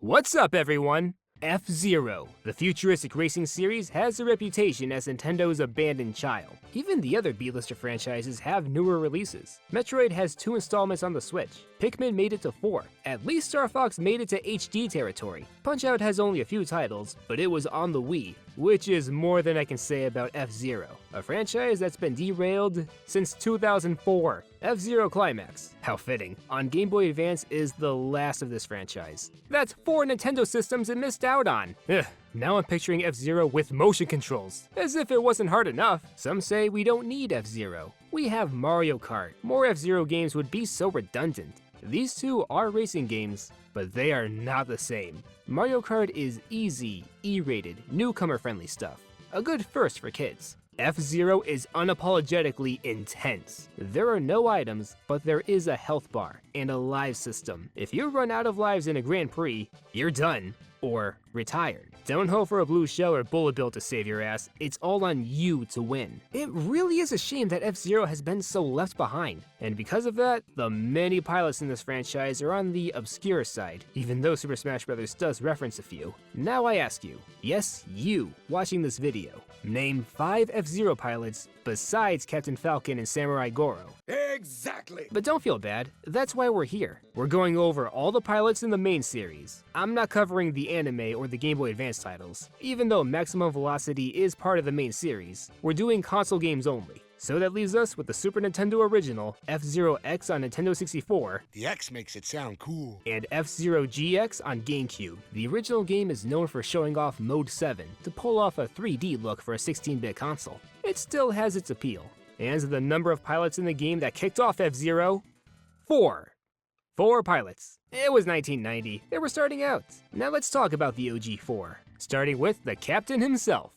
What's up, everyone? F-Zero, the futuristic racing series, has a reputation as Nintendo's abandoned child. Even the other B-lister franchises have newer releases. Metroid has 2 installments on the Switch. Pikmin made it to 4. At least Star Fox made it to HD territory. Punch-Out has only a few titles, but it was on the Wii, which is more than I can say about F-Zero, a franchise that's been derailed since 2004. F-Zero Climax, how fitting, on Game Boy Advance is the last of this franchise. That's 4 Nintendo systems it missed out on. Ugh. Now I'm picturing F-Zero with motion controls, as if it wasn't hard enough. Some say we don't need F-Zero. We have Mario Kart. More F-Zero games would be so redundant. These two are racing games, but they are not the same. Mario Kart is easy, E-rated, newcomer-friendly stuff. A good first for kids. F-Zero is unapologetically intense. There are no items, but there is a health bar and a live system. If you run out of lives in a Grand Prix, you're done. Or retired. Don't hope for a blue shell or bullet bill to save your ass, it's all on you to win. It really is a shame that F-Zero has been so left behind, and because of that, the many pilots in this franchise are on the obscure side, even though Super Smash Bros. Does reference a few. Now I ask you, yes, you, watching this video, name 5 F-Zero pilots besides Captain Falcon and Samurai GOROH. Exactly! But don't feel bad, that's why we're here. We're going over all the pilots in the main series. I'm not covering the anime or the Game Boy Advance titles. Even though Maximum Velocity is part of the main series, we're doing console games only. So that leaves us with the Super Nintendo original, F-Zero X on Nintendo 64, The X makes it sound cool. and F-Zero GX on GameCube. The original game is known for showing off Mode 7 to pull off a 3D look for a 16-bit console. It still has its appeal. And the number of pilots in the game that kicked off F-Zero? 4. 4 pilots. It was 1990, they were starting out. Now let's talk about the OG 4, starting with the captain himself.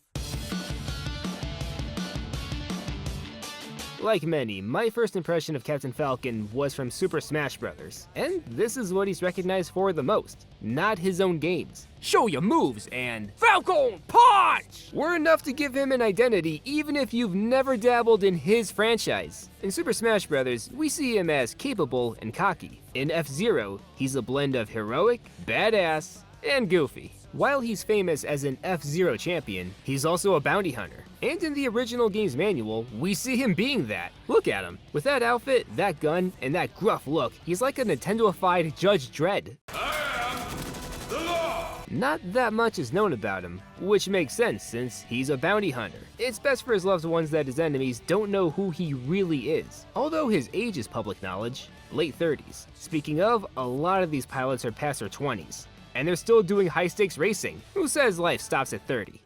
Like many, my first impression of Captain Falcon was from Super Smash Bros. And this is what he's recognized for the most, not his own games. Show your moves and Falcon Punch! Were enough to give him an identity even if you've never dabbled in his franchise. In Super Smash Bros., we see him as capable and cocky. In F-Zero, he's a blend of heroic, badass, and goofy. While he's famous as an F-Zero champion, he's also a bounty hunter. And in the original game's manual, we see him being that. Look at him. With that outfit, that gun, and that gruff look, he's like a Nintendo-ified Judge Dredd. I am the law! Not that much is known about him, which makes sense since he's a bounty hunter. It's best for his loved ones that his enemies don't know who he really is, although his age is public knowledge, late 30s. Speaking of, a lot of these pilots are past their 20s, and they're still doing high-stakes racing. Who says life stops at 30?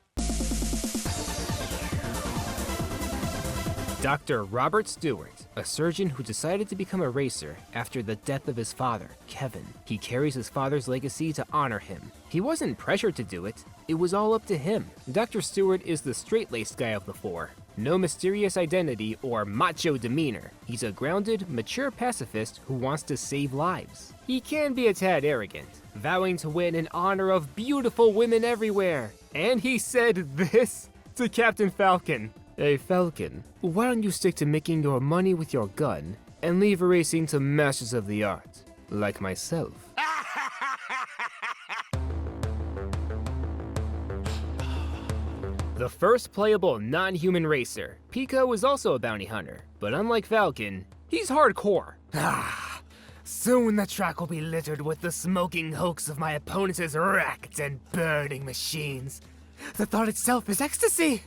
Dr. Robert Stewart, a surgeon who decided to become a racer after the death of his father, Kevin. He carries his father's legacy to honor him. He wasn't pressured to do it, it was all up to him. Dr. Stewart is the straight-laced guy of the 4. No mysterious identity or macho demeanor. He's a grounded, mature pacifist who wants to save lives. He can be a tad arrogant, vowing to win in honor of beautiful women everywhere. And he said this to Captain Falcon. Hey Falcon, why don't you stick to making your money with your gun and leave racing to masters of the art, like myself? The first playable non-human racer, Pico is also a bounty hunter, but unlike Falcon, he's hardcore. Soon the track will be littered with the smoking hulks of my opponents' wrecked and burning machines. The thought itself is ecstasy!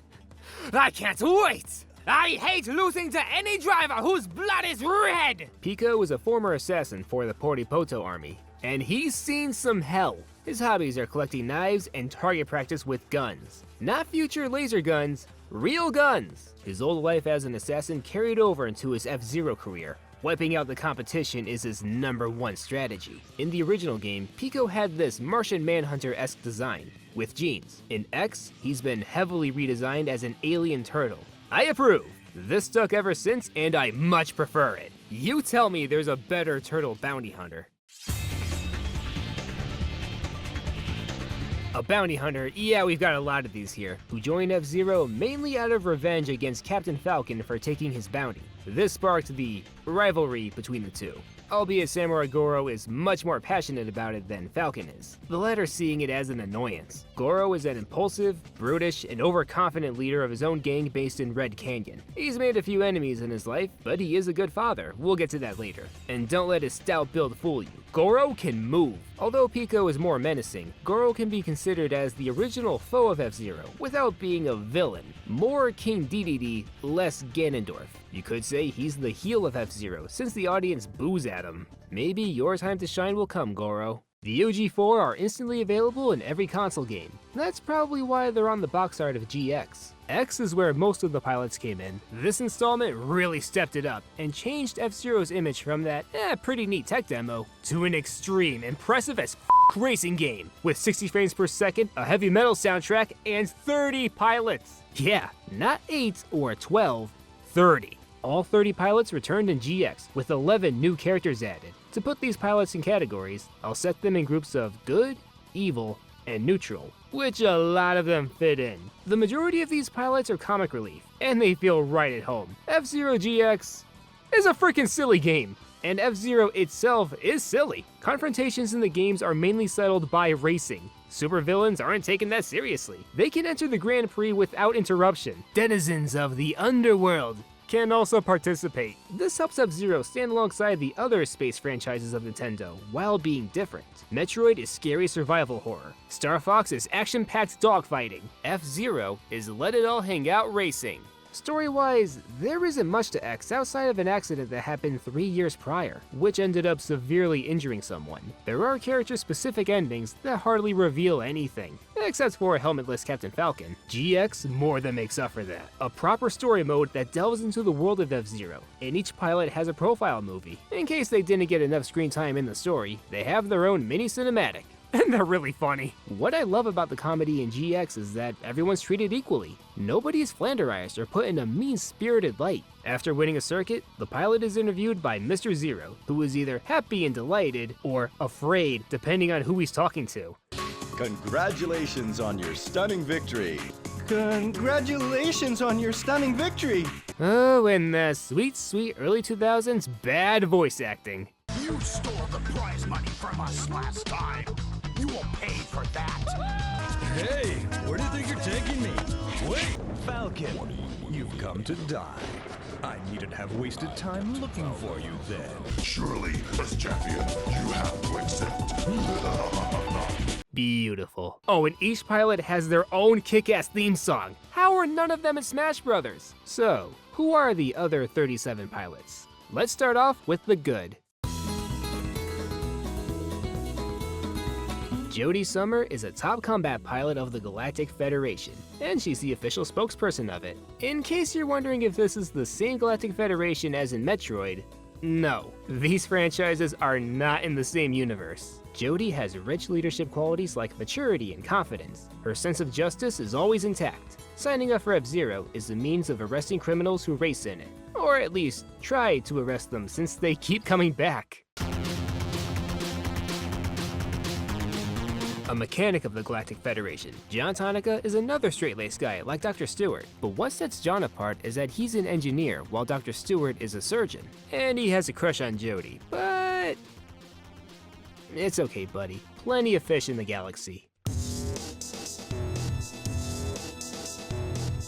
I can't wait! I hate losing to any driver whose blood is red! Pico is a former assassin for the Poripoto army, and he's seen some hell. His hobbies are collecting knives and target practice with guns. Not future laser guns, real guns. His old life as an assassin carried over into his F-Zero career. Wiping out the competition is his #1 strategy. In the original game, Pico had this Martian Manhunter-esque design, with jeans. In X, he's been heavily redesigned as an alien turtle. I approve! This stuck ever since, and I much prefer it. You tell me there's a better turtle bounty hunter. A bounty hunter, yeah, we've got a lot of these here, who joined F-Zero mainly out of revenge against Captain Falcon for taking his bounty. This sparked the rivalry between the two. albeit Samurai Goro is much more passionate about it than Falcon is, the latter seeing it as an annoyance. Goro is an impulsive, brutish, and overconfident leader of his own gang based in Red Canyon. He's made a few enemies in his life, but he is a good father. We'll get to that later. And don't let his stout build fool you. Goro can move. Although Pico is more menacing, Goro can be considered as the original foe of F-Zero without being a villain. More King Dedede, less Ganondorf. You could say he's the heel of F-Zero since the audience boos at him. Maybe your time to shine will come, Goro. The OG4 are instantly available in every console game. That's probably why they're on the box art of GX. X is where most of the pilots came in. This installment really stepped it up and changed F-Zero's image from that pretty neat tech demo to an extreme, impressive as racing game with 60 frames per second, a heavy metal soundtrack, and 30 pilots. Yeah, not 8 or 12, 30. All 30 pilots returned in GX with 11 new characters added. To put these pilots in categories, I'll set them in groups of good, evil, and neutral, which a lot of them fit in. The majority of these pilots are comic relief, and they feel right at home. F-Zero GX is a freaking silly game, and F-Zero itself is silly. Confrontations in the games are mainly settled by racing. Supervillains aren't taken that seriously. They can enter the Grand Prix without interruption. Denizens of the underworld can also participate. This helps F-Zero stand alongside the other space franchises of Nintendo while being different. Metroid is scary survival horror. Star Fox is action-packed dogfighting. F-Zero is let it all hang out racing. Story-wise, there isn't much to X outside of an accident that happened 3 years prior, which ended up severely injuring someone. There are character-specific endings that hardly reveal anything, except for a helmetless Captain Falcon. GX more than makes up for that. A proper story mode that delves into the world of F-Zero, and each pilot has a profile movie. In case they didn't get enough screen time in the story, they have their own mini-cinematic. And they're really funny. What I love about the comedy in GX is that everyone's treated equally. Nobody is flanderized or put in a mean-spirited light. After winning a circuit, the pilot is interviewed by Mr. Zero, who is either happy and delighted or afraid, depending on who he's talking to. Congratulations on your stunning victory. Congratulations on your stunning victory. Oh, and the sweet, sweet early 2000s bad voice acting. You stole the prize money from us last time. You will pay for that. Hey, where do you think you're taking me? Wait, Falcon, you've come to die. I needn't have wasted time looking for you then. Surely, as champion, you have to accept. Beautiful. Oh, and each pilot has their own kick-ass theme song. How are none of them in Smash Brothers? So, who are the other 37 pilots? Let's start off with the good. Jodie Summer is a top combat pilot of the Galactic Federation, and she's the official spokesperson of it. In case you're wondering if this is the same Galactic Federation as in Metroid, no. These franchises are not in the same universe. Jodie has rich leadership qualities like maturity and confidence. Her sense of justice is always intact. Signing up for F-Zero is a means of arresting criminals who race in it, or at least try to arrest them since they keep coming back. A mechanic of the Galactic Federation, John Tonica is another straight-laced guy like Dr. Stewart, but what sets John apart is that he's an engineer while Dr. Stewart is a surgeon. And he has a crush on Jodie, but it's okay, buddy. Plenty of fish in the galaxy.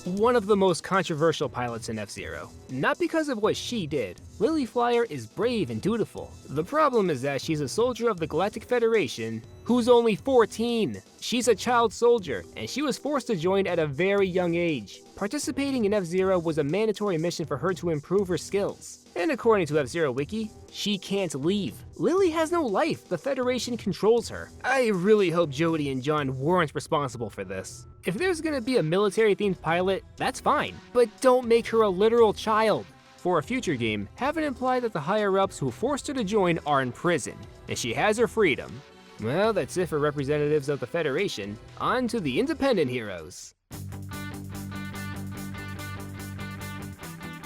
One of the most controversial pilots in F-Zero. Not because of what she did. Lily Flyer is brave and dutiful. The problem is that she's a soldier of the Galactic Federation who's only 14. She's a child soldier, and she was forced to join at a very young age. Participating in F-Zero was a mandatory mission for her to improve her skills. And according to F-Zero Wiki, she can't leave. Lily has no life, the Federation controls her. I really hope Jodie and John weren't responsible for this. If there's gonna be a military-themed pilot, that's fine, but don't make her a literal child. For a future game, have it imply that the higher-ups who forced her to join are in prison, and she has her freedom. Well, that's it for representatives of the Federation. On to the independent heroes.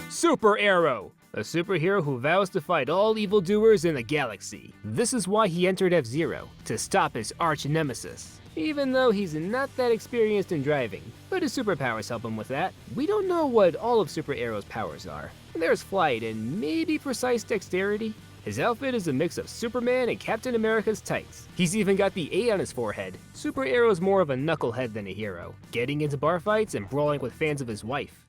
Super Arrow, a superhero who vows to fight all evildoers in the galaxy. This is why he entered F-Zero, to stop his arch nemesis. Even though he's not that experienced in driving, but his superpowers help him with that. We don't know what all of Super Arrow's powers are. There's flight and maybe precise dexterity. His outfit is a mix of Superman and Captain America's tights. He's even got the A on his forehead. Super Arrow's more of a knucklehead than a hero, getting into bar fights and brawling with fans of his wife.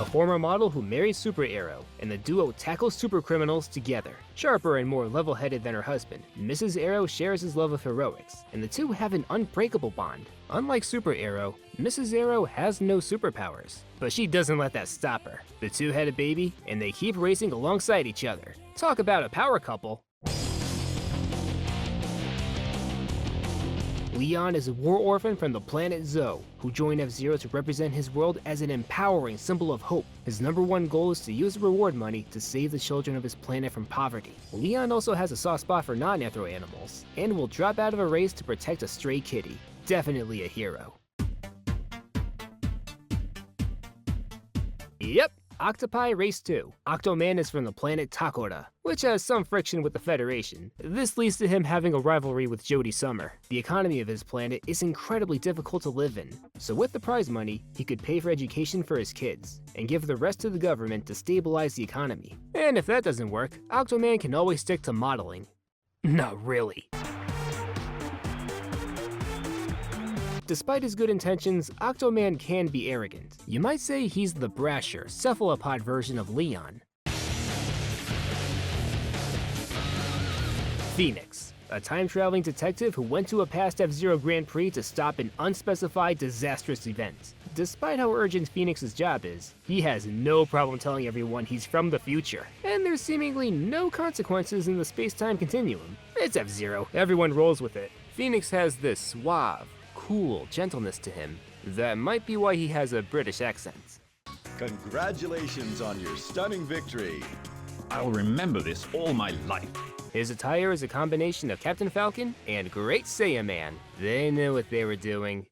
A former model who marries Super Arrow, and the duo tackles super criminals together. Sharper and more level-headed than her husband, Mrs. Arrow shares his love of heroics, and the two have an unbreakable bond. Unlike Super Arrow, Mrs. Arrow has no superpowers, but she doesn't let that stop her. The two had a baby, and they keep racing alongside each other. Talk about a power couple. Leon is a war orphan from the planet Zoe, who joined F-Zero to represent his world as an empowering symbol of hope. His #1 goal is to use the reward money to save the children of his planet from poverty. Leon also has a soft spot for non-anthro animals, and will drop out of a race to protect a stray kitty. Definitely a hero. Yep, Octopi Race 2. Octoman is from the planet Takora, which has some friction with the Federation. This leads to him having a rivalry with Jodie Summer. The economy of his planet is incredibly difficult to live in, so with the prize money, he could pay for education for his kids, and give the rest to the government to stabilize the economy. And if that doesn't work, Octoman can always stick to modeling. Not really. Despite his good intentions, Octoman can be arrogant. You might say he's the brasher, cephalopod version of Leon. Phoenix, a time-traveling detective who went to a past F-Zero Grand Prix to stop an unspecified disastrous event. Despite how urgent Phoenix's job is, he has no problem telling everyone he's from the future, and there's seemingly no consequences in the space-time continuum. It's F-Zero, everyone rolls with it. Phoenix has this suave, cool gentleness to him. That might be why he has a British accent. Congratulations on your stunning victory. I'll remember this all my life. His attire is a combination of Captain Falcon and Great Saiyaman. They knew what they were doing.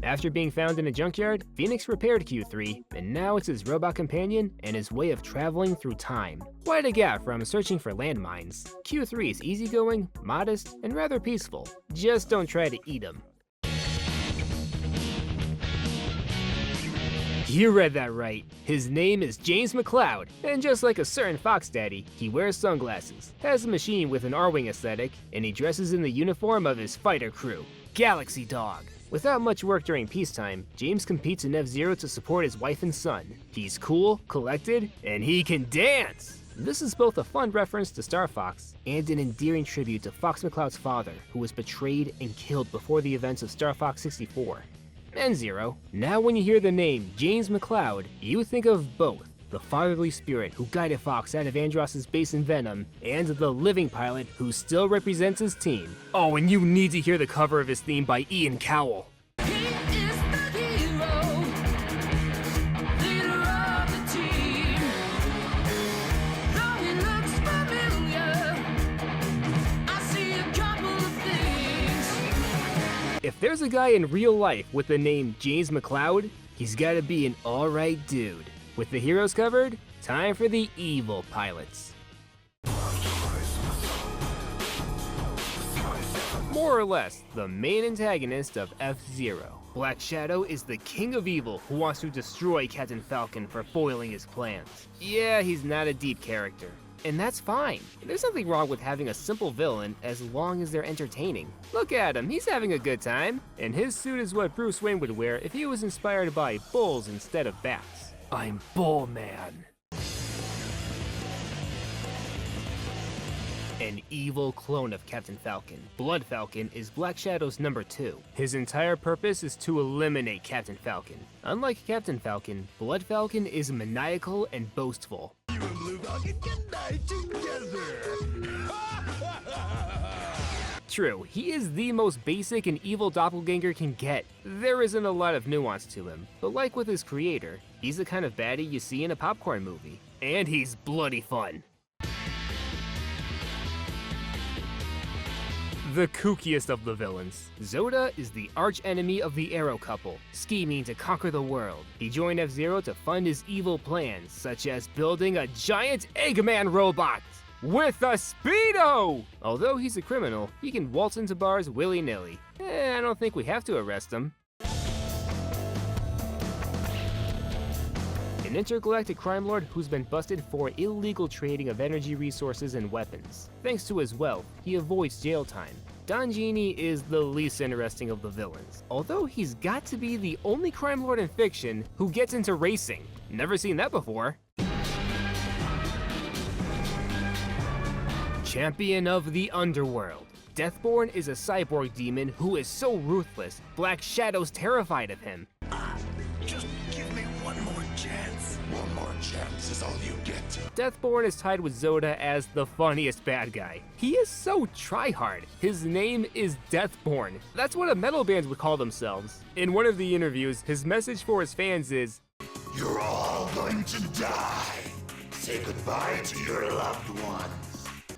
After being found in a junkyard, Phoenix repaired Q3, and now it's his robot companion and his way of traveling through time. Quite a gap from searching for landmines. Q3 is easygoing, modest, and rather peaceful. Just don't try to eat him. You read that right. His name is James McCloud, and just like a certain Fox Daddy, he wears sunglasses, has a machine with an R-Wing aesthetic, and he dresses in the uniform of his fighter crew, Galaxy Dog. Without much work during peacetime, James competes in F-Zero to support his wife and son. He's cool, collected, and he can dance! This is both a fun reference to Star Fox and an endearing tribute to Fox McCloud's father, who was betrayed and killed before the events of Star Fox 64. And Zero. Now when you hear the name James McCloud, you think of both the fatherly spirit who guided Fox out of Andross's base in Venom, and the living pilot who still represents his team. Oh, and you need to hear the cover of his theme by Ian Cowell. If there's a guy in real life with the name James McCloud, he's gotta be an alright dude. With the heroes covered, time for the evil pilots. More or less, the main antagonist of F-Zero. Black Shadow is the king of evil who wants to destroy Captain Falcon for foiling his plans. Yeah, he's not a deep character. And that's fine. There's nothing wrong with having a simple villain as long as they're entertaining. Look at him, he's having a good time. And his suit is what Bruce Wayne would wear if he was inspired by bulls instead of bats. I'm Bull Man. An evil clone of Captain Falcon, Blood Falcon is Black Shadow's #2. His entire purpose is to eliminate Captain Falcon. Unlike Captain Falcon, Blood Falcon is maniacal and boastful. You and Blue Falcon can die together. True, he is the most basic and evil doppelganger can get. There isn't a lot of nuance to him, but like with his creator, he's the kind of baddie you see in a popcorn movie. And he's bloody fun. The kookiest of the villains. Zoda is the arch-enemy of the Arrow couple, scheming to conquer the world. He joined F-Zero to fund his evil plans, such as building a giant Eggman robot with a Speedo! Although he's a criminal, he can waltz into bars willy-nilly. I don't think we have to arrest him. an intergalactic crime lord who's been busted for illegal trading of energy resources and weapons. Thanks to his wealth, he avoids jail time. Don GENIE is the least interesting of the villains, although he's got to be the only crime lord in fiction who gets into racing. Never seen that before. Champion of the Underworld. Deathborn is a cyborg demon who is so ruthless, Black Shadow's terrified of him. Just give me one more chance. One more chance is all you get. Deathborn is tied with Zoda as the funniest bad guy. He is so tryhard. His name is Deathborn. That's what a metal band would call themselves. In one of the interviews, his message for his fans is, You're all going to die. Say goodbye to your loved ones.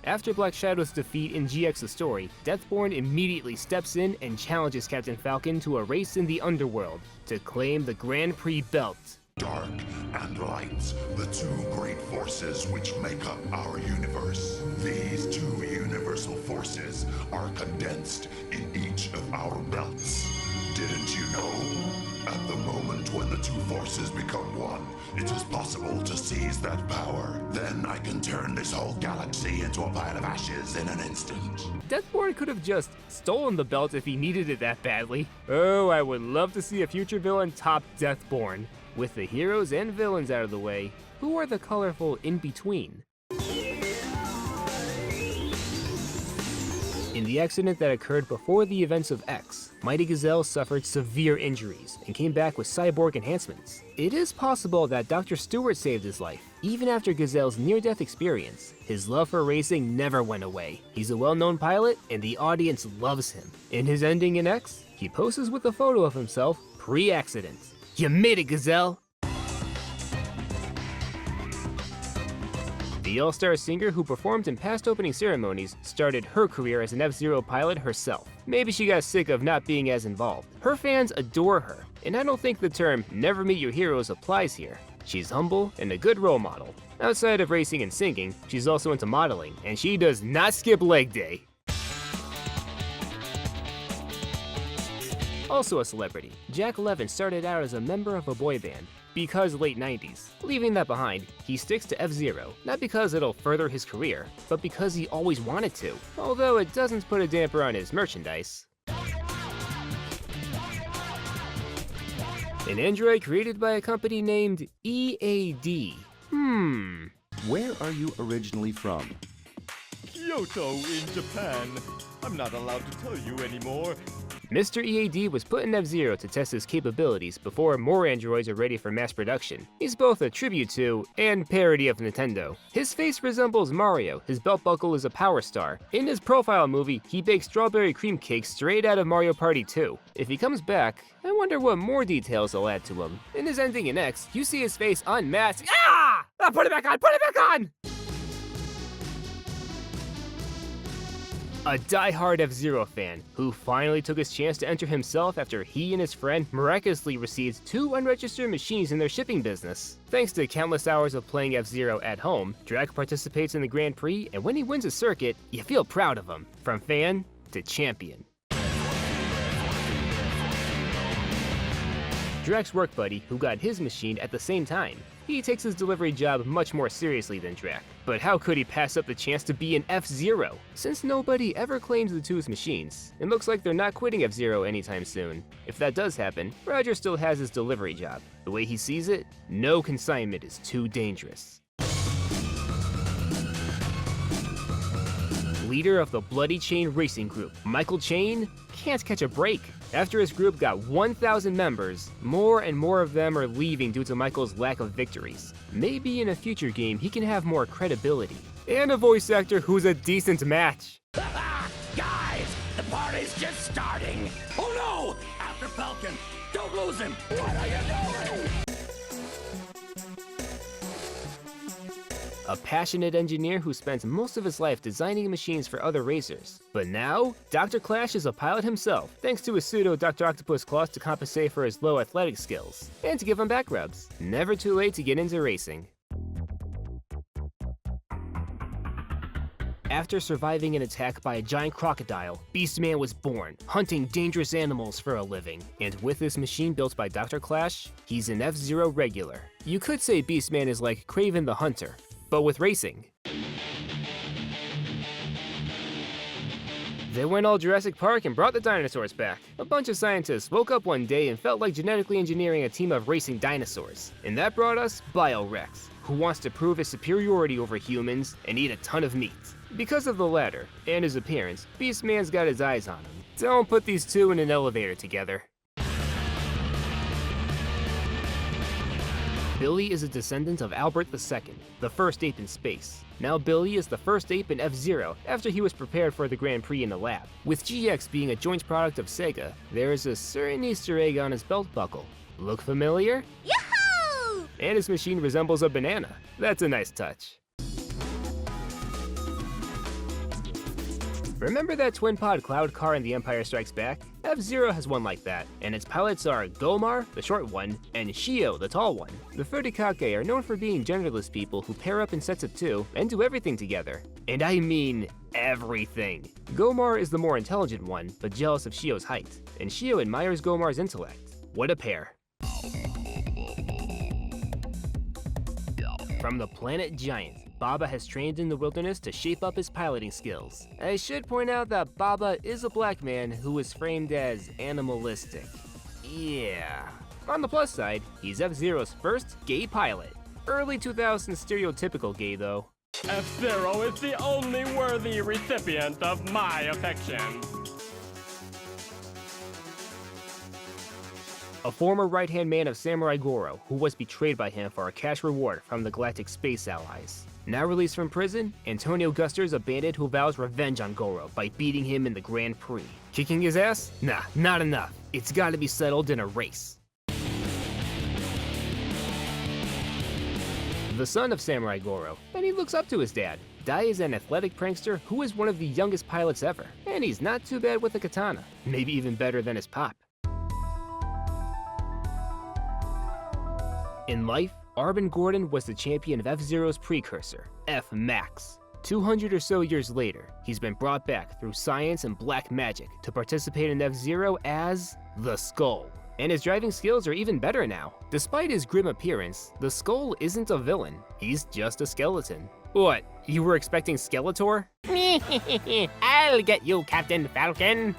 After Black Shadow's defeat in GX The Story, Deathborn immediately steps in and challenges Captain Falcon to a race in the underworld to claim the Grand Prix belt. Dark and light, the two great forces which make up our universe. These two universal forces are condensed in each of our belts. Didn't you know? At the moment when the two forces become one, it is possible to seize that power. Then I can turn this whole galaxy into a pile of ashes in an instant. Deathborn could have just stolen the belt if he needed it that badly. Oh, I would love to see a future villain top Deathborn. With the heroes and villains out of the way, who are the colorful in-between? In the accident that occurred before the events of X, Mighty Gazelle suffered severe injuries and came back with cyborg enhancements. It is possible that Dr. Stewart saved his life. Even after Gazelle's near-death experience, his love for racing never went away. He's a well-known pilot, and the audience loves him. In his ending in X, he poses with a photo of himself pre-accident. You made it, Gazelle! The all-star singer who performed in past opening ceremonies started her career as an F-Zero pilot herself. Maybe she got sick of not being as involved. Her fans adore her, and I don't think the term "never meet your heroes" applies here. She's humble and a good role model. Outside of racing and singing, she's also into modeling, and she does not skip leg day. Also a celebrity, Jack Levin started out as a member of a boy band. Because late 90s. Leaving that behind, he sticks to F-Zero, not because it'll further his career, but because he always wanted to, although it doesn't put a damper on his merchandise. An android created by a company named EAD. Where are you originally from? Kyoto in Japan. I'm not allowed to tell you anymore. Mr. EAD was put in F-Zero to test his capabilities before more androids are ready for mass production. He's both a tribute to and parody of Nintendo. His face resembles Mario, his belt buckle is a Power Star. In his profile movie, he bakes strawberry cream cakes straight out of Mario Party 2. If he comes back, I wonder what more details they'll add to him. In his ending in X, you see his face unmasked. Ah! Put it back on! Put it back on! A die-hard F-Zero fan, who finally took his chance to enter himself after he and his friend miraculously received 2 unregistered machines in their shipping business. Thanks to countless hours of playing F-Zero at home, Drac participates in the Grand Prix, and when he wins a circuit, you feel proud of him. From fan to champion. Drac's work buddy, who got his machine at the same time. He takes his delivery job much more seriously than Drac. But how could he pass up the chance to be an F-Zero? Since nobody ever claims the two's machines, it looks like they're not quitting F-Zero anytime soon. If that does happen, Roger still has his delivery job. The way he sees it, no consignment is too dangerous. Leader of the Bloody Chain Racing Group, Michael Chain, can't catch a break. After his group got 1,000 members, more and more of them are leaving due to Michael's lack of victories. Maybe in a future game he can have more credibility. And a voice actor who's a decent match. Guys, the party's just starting. Oh no! After Falcon, don't lose him. What are you doing? A passionate engineer who spends most of his life designing machines for other racers. But now, Dr. Clash is a pilot himself, thanks to his pseudo Dr. Octopus claws to compensate for his low athletic skills, and to give him back rubs. Never too late to get into racing. After surviving an attack by a giant crocodile, Beastman was born, hunting dangerous animals for a living. And with this machine built by Dr. Clash, he's an F-Zero regular. You could say Beastman is like Kraven the Hunter, but with racing. They went all Jurassic Park and brought the dinosaurs back. A bunch of scientists woke up one day and felt like genetically engineering a team of racing dinosaurs. And that brought us Biorex, who wants to prove his superiority over humans and eat a ton of meat. Because of the latter, and his appearance, Beastman's got his eyes on him. Don't put these two in an elevator together. Billy is a descendant of Albert II, the first ape in space. Now Billy is the first ape in F-Zero after he was prepared for the Grand Prix in the lab. With GX being a joint product of Sega, there is a certain Easter egg on his belt buckle. Look familiar? Yahoo! And his machine resembles a banana. That's a nice touch. Remember that twin-pod cloud car in The Empire Strikes Back? F-Zero has one like that, and its pilots are Gomar, the short one, and Shio, the tall one. The Furikake are known for being genderless people who pair up in sets of two and do everything together. And I mean everything. Gomar is the more intelligent one, but jealous of Shio's height, and Shio admires Gomar's intellect. What a pair. From the planet Giant, Baba has trained in the wilderness to shape up his piloting skills. I should point out that Baba is a black man who is framed as animalistic. Yeah. On the plus side, he's F-Zero's first gay pilot. Early 2000s stereotypical gay though. F-Zero is the only worthy recipient of my affection. A former right-hand man of Samurai Goro, who was betrayed by him for a cash reward from the Galactic Space Allies. Now released from prison, Antonio Guster is a bandit who vows revenge on Goro by beating him in the Grand Prix. Kicking his ass? Nah, not enough. It's gotta be settled in a race. The son of Samurai Goro, and he looks up to his dad. Dai is an athletic prankster who is one of the youngest pilots ever, and he's not too bad with a katana. Maybe even better than his pop. In life, Arbin Gordon was the champion of F-Zero's precursor, F-Max. 200 or so years later, he's been brought back through science and black magic to participate in F-Zero as the Skull. And his driving skills are even better now. Despite his grim appearance, the Skull isn't a villain, he's just a skeleton. What, you were expecting Skeletor? I'll get you, Captain Falcon!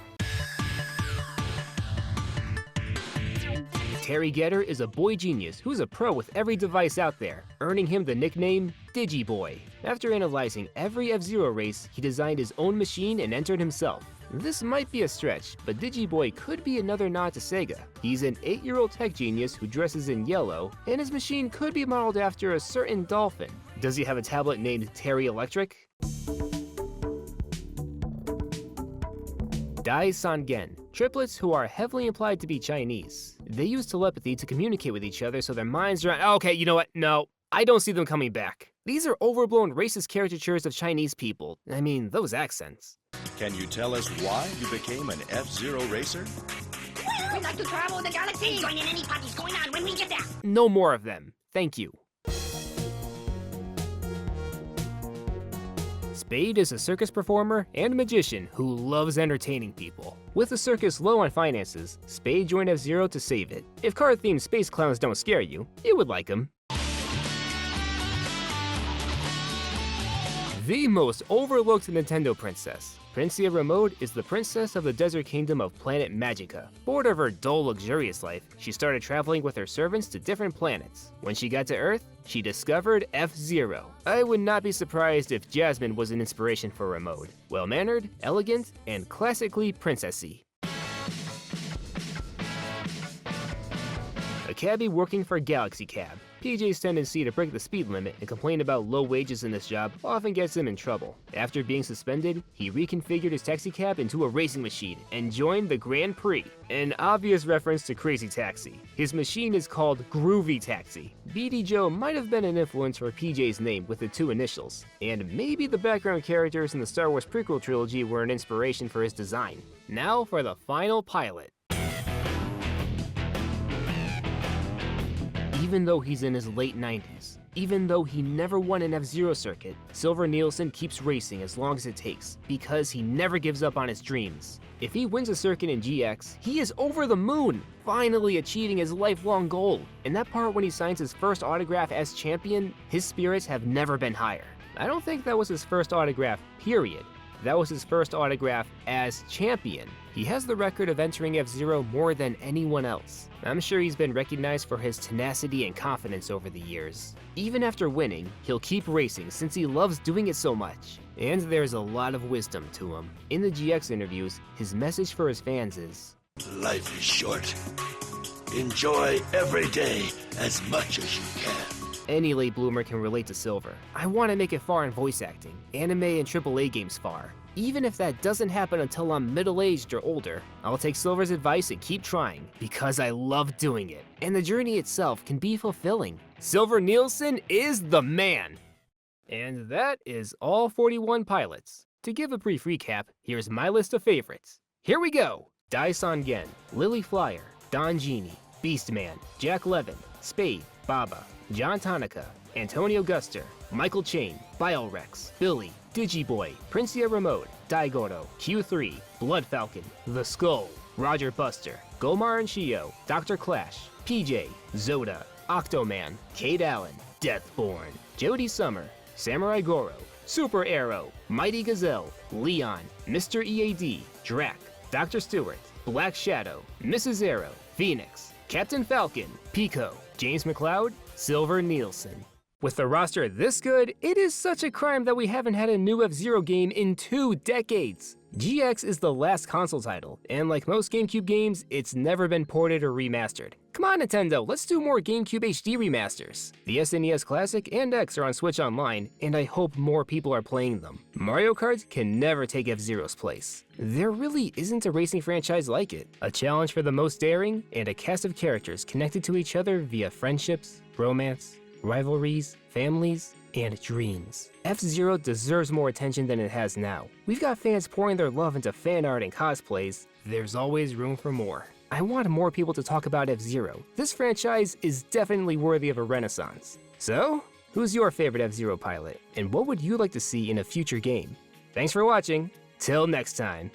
Terry Getter is a boy genius who's a pro with every device out there, earning him the nickname Digiboy. After analyzing every F-Zero race, he designed his own machine and entered himself. This might be a stretch, but Digiboy could be another nod to Sega. He's an 8-year-old tech genius who dresses in yellow, and his machine could be modeled after a certain dolphin. Does he have a tablet named Terry Electric? Dai Sangen, triplets who are heavily implied to be Chinese. They use telepathy to communicate with each other so their minds are— okay, you know what? No, I don't see them coming back. These are overblown racist caricatures of Chinese people. I mean, those accents. Can you tell us why you became an F-Zero racer? We'd like to travel the galaxy. Join in any parties going on when we get there. No more of them. Thank you. Spade is a circus performer and magician who loves entertaining people. With the circus low on finances, Spade joined F-Zero to save it. If car-themed space clowns don't scare you, you would like them. The most overlooked Nintendo princess. Princia Ramode is the princess of the desert kingdom of planet Magica. Bored of her dull, luxurious life, she started traveling with her servants to different planets. When she got to Earth, she discovered F-Zero. I would not be surprised if Jasmine was an inspiration for Ramode. Well-mannered, elegant, and classically princessy. A cabbie working for Galaxy Cab. PJ's tendency to break the speed limit and complain about low wages in this job often gets him in trouble. After being suspended, he reconfigured his taxicab into a racing machine and joined the Grand Prix, an obvious reference to Crazy Taxi. His machine is called Groovy Taxi. BD Joe might have been an influence for PJ's name with the two initials, and maybe the background characters in the Star Wars prequel trilogy were an inspiration for his design. Now for the final pilot. Even though he's in his late 90s, Even though he never won an F-Zero circuit, Silver NEELSEN keeps racing as long as it takes because he never gives up on his dreams. If he wins a circuit in GX, he is over the moon, finally achieving his lifelong goal. In that part when he signs his first autograph as champion, his spirits have never been higher. I don't think that was his first autograph, period. That was his first autograph as champion. He has the record of entering F-Zero more than anyone else. I'm sure he's been recognized for his tenacity and confidence over the years. Even after winning, he'll keep racing since he loves doing it so much. And there's a lot of wisdom to him. In the GX interviews, his message for his fans is, "Life is short. Enjoy every day as much as you can." Any late bloomer can relate to Silver. I want to make it far in voice acting, anime and AAA games far. Even if that doesn't happen until I'm middle-aged or older, I'll take Silver's advice and keep trying, because I love doing it, and the journey itself can be fulfilling. Silver NEELSEN is the man! And that is all 41 pilots. To give a brief recap, here's my list of favorites. Here we go! Daison Gen, Lily Flyer, Don Genie, Beastman, Jack Levin, Spade, Baba, John Tanaka, Antonio Guster, Michael Chain, Biorex, Billy, Digiboy, Princia Remote, Daigoro, Q3, Blood Falcon, The Skull, Roger Buster, Gomar and Shio, Dr. Clash, PJ, Zoda, Octoman, Cade Allen, Deathborn, Jody Summer, Samurai Goro, Super Arrow, Mighty Gazelle, Leon, Mr. EAD, Drac, Dr. Stewart, Black Shadow, Mrs. Arrow, Phoenix, Captain Falcon, Pico, James McCloud, Silver NEELSEN. With the roster this good, it is such a crime that we haven't had a new F-Zero game in 2 decades. GX is the last console title, and like most GameCube games, it's never been ported or remastered. Come on Nintendo, let's do more GameCube HD remasters. The SNES Classic and X are on Switch Online, and I hope more people are playing them. Mario Kart can never take F-Zero's place. There really isn't a racing franchise like it. A challenge for the most daring, and a cast of characters connected to each other via friendships, romance, rivalries, families, and dreams. F-Zero deserves more attention than it has now. We've got fans pouring their love into fan art and cosplays. There's always room for more. I want more people to talk about F-Zero. This franchise is definitely worthy of a renaissance. So, who's your favorite F-Zero pilot? And what would you like to see in a future game? Thanks for watching. Till next time.